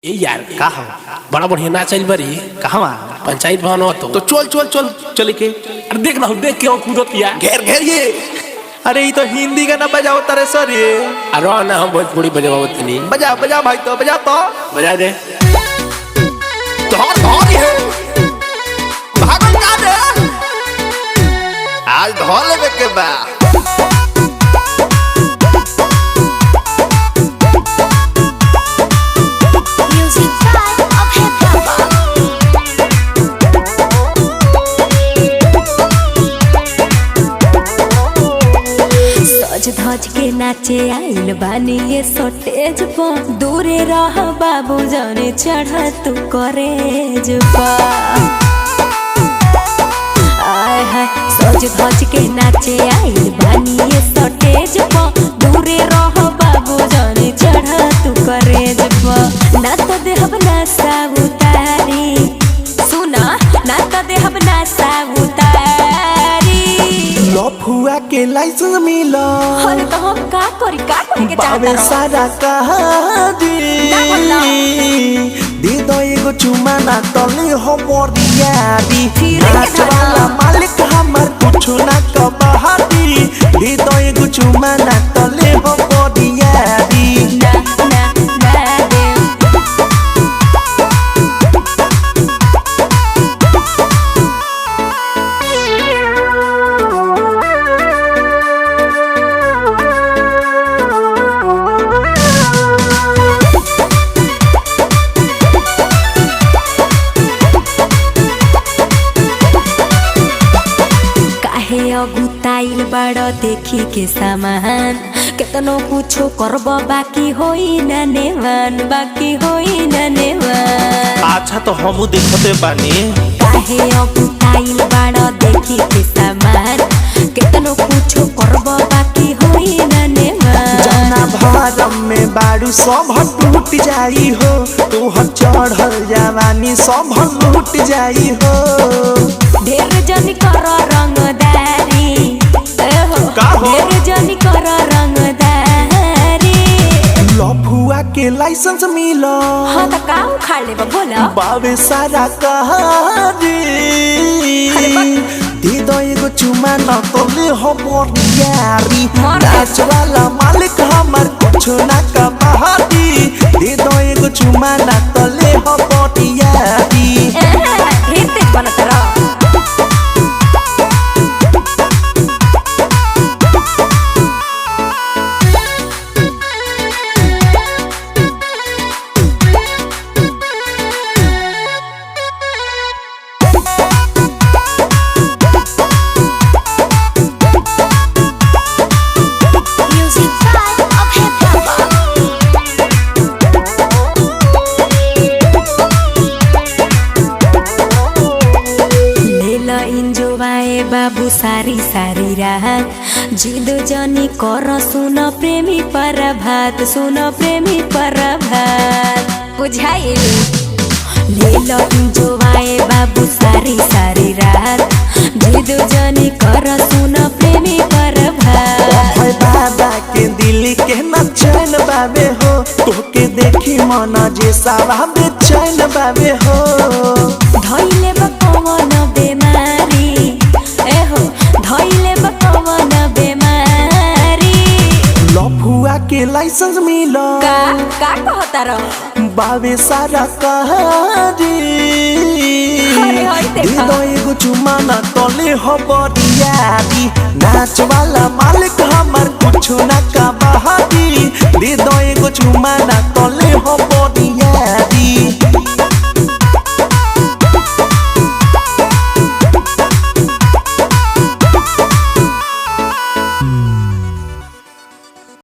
ए यार का हो बड़ा बढ़िया नाच चल बरी कहवा पंचायत भवन हो तो चल चल चल चल के अरे देख ना देख क्यों कूदत या घेर घेर ये अरे ये तो हिंदी गाना बजाओ तारे सर ये अरे ना हम भोजपुरी बजावत नहीं बजा बजा भाई तो बजा बजा दे धर धर ये भागल का दे आज धर लेवे के बा धज के नाचे आइल बानी ये सोटेज पर दूरे रह बाबू जाने चढ़ तू करेज आय हाय सज धज के नाचे आइल बानी ये सोटेज पर दूरे रह बाबू जाने चढ़ तू करेज ना तो देहब ना साबुतारी सुना ना तो देहब ना साबुतारी लफुआ के लाइसेंस मिला अरे तो हम का करी के बाबे सारा कहानी दे दो एगो चुमा ना तले हो मोरियारी नाच वाला मालिक हमर कुछ ना कबहाती दे दो एगो चुमा ना तले हो मोरियारी अगुताइल बड़ देखी के सामान केतनो कुछो करब बाकी होई ना नेवान बाकी होई ना नेवान अच्छा तो हमू देखते बानी काहे अगुताइल बड़ देखी के सामान केतनो कुछो करब बाकी होई ना नेवान जाना भारम में बाड़ू सब टूट जाई हो तू हर चढ़ल जवानी सब लूट जाई हो ढेर जनी कर रंगदारी ढेर जनी कर रंगदारी लफुआ के लाइसेंस मिला हाँ तो का उखाड़ ले बोला बाबे सारा कहानी दे दो एगो चुमा न तोले हो मोरियारी नाच वाला मालिक हमर कुछ ना कबहाती दे दो एगो चुमा न तोले हो मोरियारी हेते बनत रह बाबू सारी सारी रात जिद जनी कर सुन प्रेमी परभात सुन प्रेमी परभात बुझाइल ले लो इंजोवाए बाबू सारी सारी रात जिद जनी कर सुन प्रेमी परभात बाबा के दिल के न चैन बाबे हो तोके देखी मना जे सावा बेचैन बाबे हो धइले बकवन बेमारी धइले बकवन बेमारी लफुआ के लाइसेंस मिला का कहता रह बाबे सारा कहानी दे दो एगो चुमा ना तले हो बरियारी नाच वाला मालिक हमर कुछ ना कबहाती दे दो एगो चुमा ना तले हो